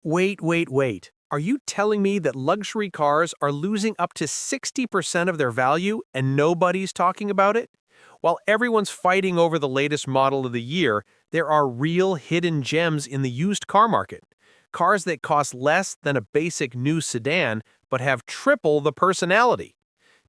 Wait. Are you telling me that luxury cars are losing up to 60% of their value and nobody's talking about it? While everyone's fighting over the latest model of the year, there are real hidden gems in the used car market. Cars that cost less than a basic new sedan but have triple the personality.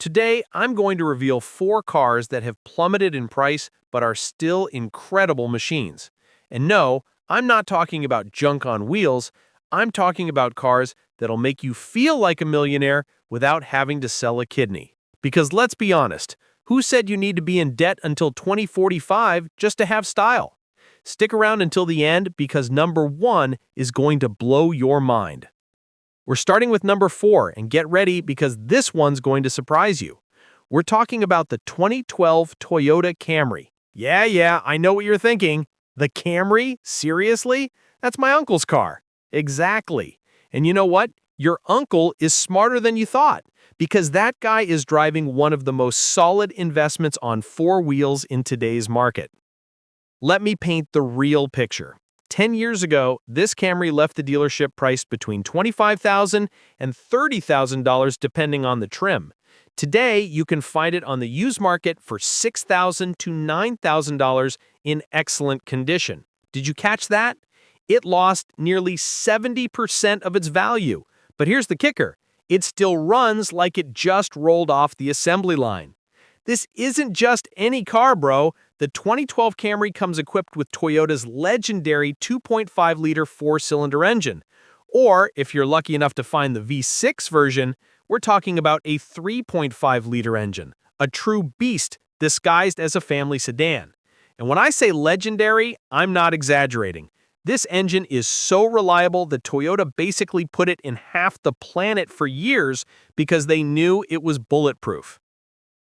Today, I'm going to reveal 4 cars that have plummeted in price but are still incredible machines. And no, I'm not talking about junk on wheels. I'm talking about cars that'll make you feel like a millionaire without having to sell a kidney. Because let's be honest, who said you need to be in debt until 2045 just to have style? Stick around until the end because number 1 is going to blow your mind. We're starting with number 4, and get ready because this one's going to surprise you. We're talking about the 2012 Toyota Camry. Yeah, I know what you're thinking. The Camry? Seriously? That's my uncle's car. Exactly. And you know what? Your uncle is smarter than you thought, because that guy is driving one of the most solid investments on 4 wheels in today's market. Let me paint the real picture. 10 years ago, this Camry left the dealership priced between $25,000 and $30,000 depending on the trim. Today, you can find it on the used market for $6,000 to $9,000 in excellent condition. Did you catch that? It lost nearly 70% of its value. But here's the kicker. It still runs like it just rolled off the assembly line. This isn't just any car, bro. The 2012 Camry comes equipped with Toyota's legendary 2.5-liter 4-cylinder engine. Or, if you're lucky enough to find the V6 version, we're talking about a 3.5-liter engine, a true beast disguised as a family sedan. And when I say legendary, I'm not exaggerating. This engine is so reliable that Toyota basically put it in half the planet for years because they knew it was bulletproof.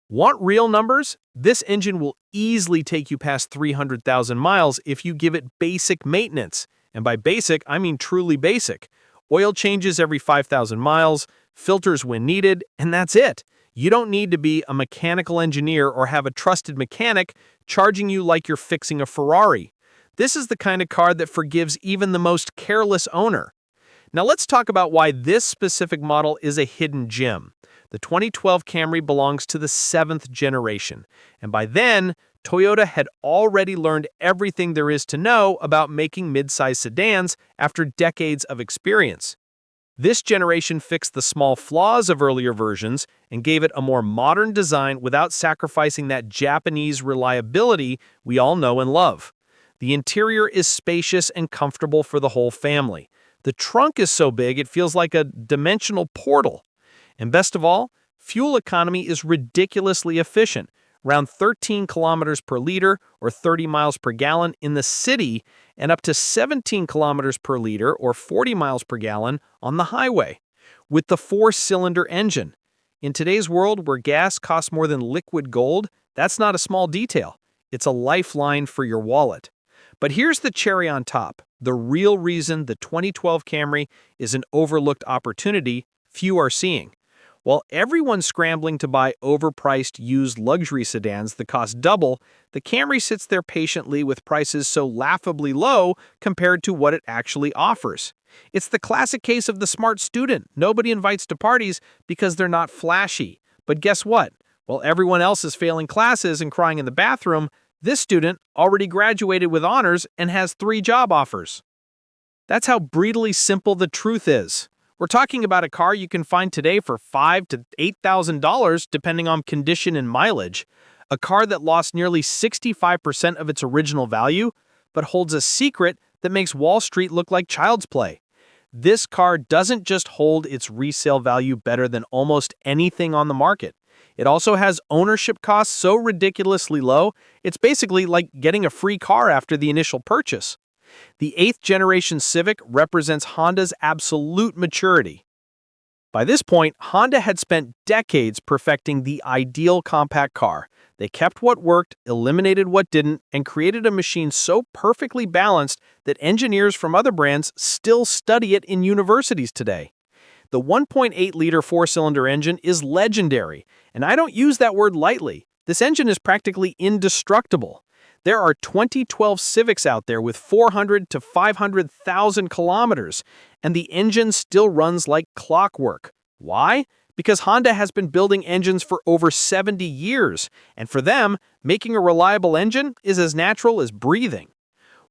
Want real numbers? This engine will easily take you past 300,000 miles if you give it basic maintenance. And by basic, I mean truly basic. Oil changes every 5,000 miles, filters when needed, and that's it. You don't need to be a mechanical engineer or have a trusted mechanic charging you like you're fixing a Ferrari. This is the kind of car that forgives even the most careless owner. Now let's talk about why this specific model is a hidden gem. The 2012 Camry belongs to the 7th generation, and by then, Toyota had already learned everything there is to know about making mid-size sedans after decades of experience. This generation fixed the small flaws of earlier versions and gave it a more modern design without sacrificing that Japanese reliability we all know and love. The interior is spacious and comfortable for the whole family. The trunk is so big it feels like a dimensional portal. And best of all, fuel economy is ridiculously efficient, around 13 kilometers per liter or 30 miles per gallon in the city and up to 17 kilometers per liter or 40 miles per gallon on the highway. With the 4-cylinder engine. In today's world where gas costs more than liquid gold, that's not a small detail. It's a lifeline for your wallet. But here's the cherry on top, the real reason the 2012 Camry is an overlooked opportunity few are seeing. While everyone's scrambling to buy overpriced used luxury sedans that cost double, the Camry sits there patiently with prices so laughably low compared to what it actually offers. It's the classic case of the smart student nobody invites to parties because they're not flashy. But guess what? While everyone else is failing classes and crying in the bathroom, this student already graduated with honors and has 3 job offers. That's how brutally simple the truth is. We're talking about a car you can find today for $5,000 to $8,000 depending on condition and mileage. A car that lost nearly 65% of its original value, but holds a secret that makes Wall Street look like child's play. This car doesn't just hold its resale value better than almost anything on the market. It also has ownership costs so ridiculously low, it's basically like getting a free car after the initial purchase. The 8th generation Civic represents Honda's absolute maturity. By this point, Honda had spent decades perfecting the ideal compact car. They kept what worked, eliminated what didn't, and created a machine so perfectly balanced that engineers from other brands still study it in universities today. The 1.8-liter 4-cylinder engine is legendary, and I don't use that word lightly. This engine is practically indestructible. There are 2012 Civics out there with 400 to 500,000 kilometers, and the engine still runs like clockwork. Why? Because Honda has been building engines for over 70 years, and for them, making a reliable engine is as natural as breathing.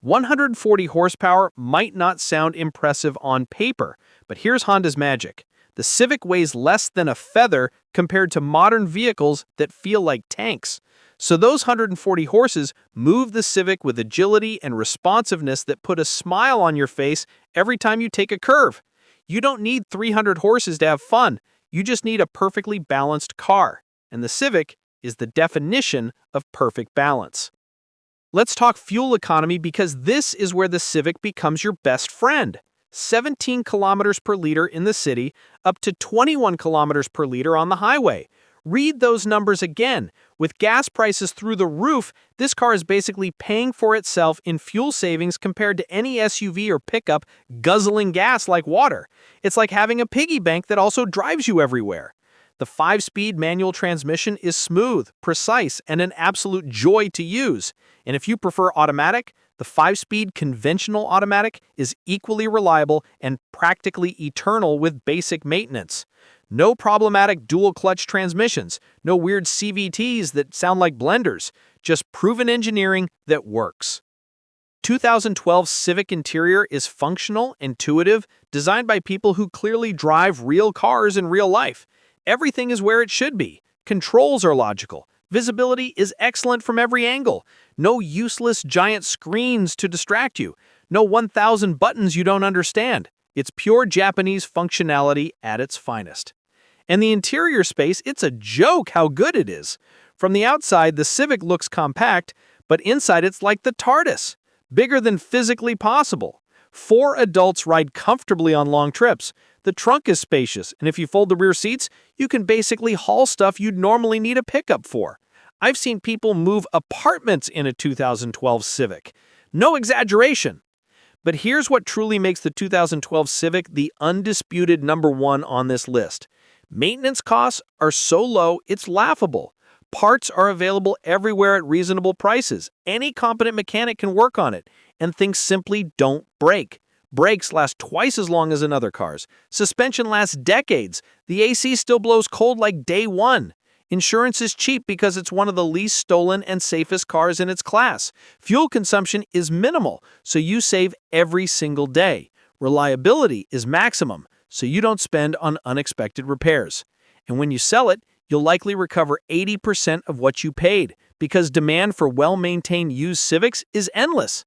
140 horsepower might not sound impressive on paper, but here's Honda's magic. The Civic weighs less than a feather compared to modern vehicles that feel like tanks. So those 140 horses move the Civic with agility and responsiveness that put a smile on your face every time you take a curve. You don't need 300 horses to have fun. You just need a perfectly balanced car. And the Civic is the definition of perfect balance. Let's talk fuel economy because this is where the Civic becomes your best friend. 17 kilometers per liter in the city, up to 21 kilometers per liter on the highway. Read those numbers again. With gas prices through the roof, this car is basically paying for itself in fuel savings compared to any SUV or pickup guzzling gas like water. It's like having a piggy bank that also drives you everywhere. The 5-speed manual transmission is smooth, precise, and an absolute joy to use. And if you prefer automatic, the 5-speed conventional automatic is equally reliable and practically eternal with basic maintenance. No problematic dual-clutch transmissions, no weird CVTs that sound like blenders, just proven engineering that works. 2012 Civic interior is functional, intuitive, designed by people who clearly drive real cars in real life. Everything is where it should be. Controls are logical. Visibility is excellent from every angle. No useless giant screens to distract you. No 1,000 buttons you don't understand. It's pure Japanese functionality at its finest. And the interior space, it's a joke how good it is. From the outside, the Civic looks compact, but inside it's like the TARDIS, bigger than physically possible. 4 adults ride comfortably on long trips. The trunk is spacious, and if you fold the rear seats, you can basically haul stuff you'd normally need a pickup for. I've seen people move apartments in a 2012 Civic. No exaggeration. But here's what truly makes the 2012 Civic the undisputed #1 on this list. Maintenance costs are so low, it's laughable. Parts are available everywhere at reasonable prices. Any competent mechanic can work on it, and things simply don't break. Brakes last twice as long as in other cars. Suspension lasts decades. The AC still blows cold like day one. Insurance is cheap because it's one of the least stolen and safest cars in its class. Fuel consumption is minimal, so you save every single day. Reliability is maximum, so you don't spend on unexpected repairs. And when you sell it, you'll likely recover 80% of what you paid because demand for well-maintained used Civics is endless.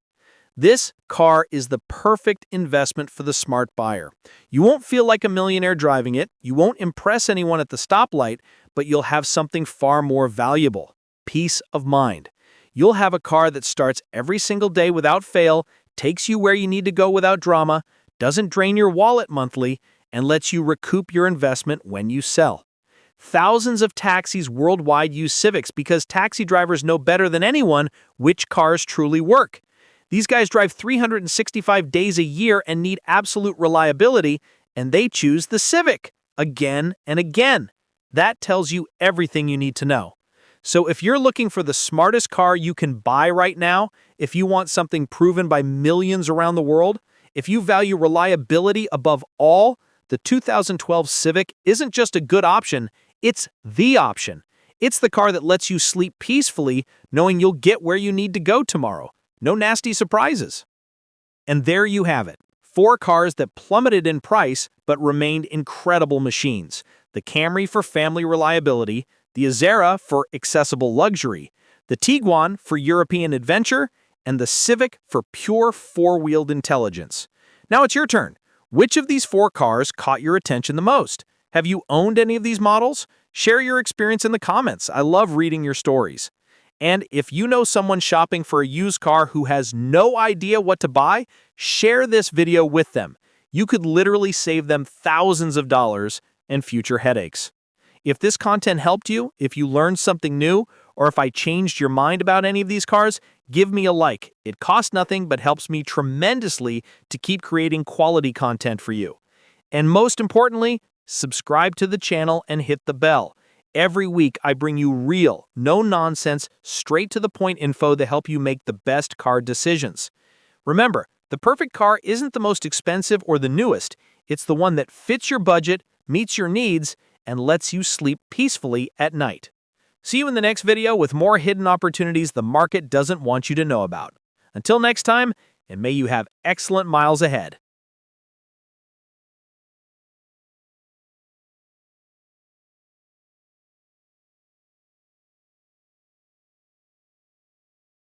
This car is the perfect investment for the smart buyer. You won't feel like a millionaire driving it, you won't impress anyone at the stoplight, but you'll have something far more valuable: peace of mind. You'll have a car that starts every single day without fail, takes you where you need to go without drama, doesn't drain your wallet monthly, and lets you recoup your investment when you sell. Thousands of taxis worldwide use Civics because taxi drivers know better than anyone which cars truly work. These guys drive 365 days a year and need absolute reliability, and they choose the Civic again and again. That tells you everything you need to know. So if you're looking for the smartest car you can buy right now, if you want something proven by millions around the world, if you value reliability above all, the 2012 Civic isn't just a good option, it's the option. It's the car that lets you sleep peacefully knowing you'll get where you need to go tomorrow. No nasty surprises. And there you have it. 4 cars that plummeted in price but remained incredible machines. The Camry for family reliability, the Azera for accessible luxury, the Tiguan for European adventure, and the Civic for pure 4-wheeled intelligence. Now it's your turn. Which of these 4 cars caught your attention the most? Have you owned any of these models? Share your experience in the comments. I love reading your stories. And if you know someone shopping for a used car who has no idea what to buy, share this video with them. You could literally save them thousands of dollars and future headaches. If this content helped you, if you learned something new, or if I changed your mind about any of these cars, give me a like. It costs nothing but helps me tremendously to keep creating quality content for you. And most importantly, subscribe to the channel and hit the bell. Every week, I bring you real, no-nonsense, straight-to-the-point info to help you make the best car decisions. Remember, the perfect car isn't the most expensive or the newest. It's the one that fits your budget, meets your needs, and lets you sleep peacefully at night. See you in the next video with more hidden opportunities the market doesn't want you to know about. Until next time, and may you have excellent miles ahead.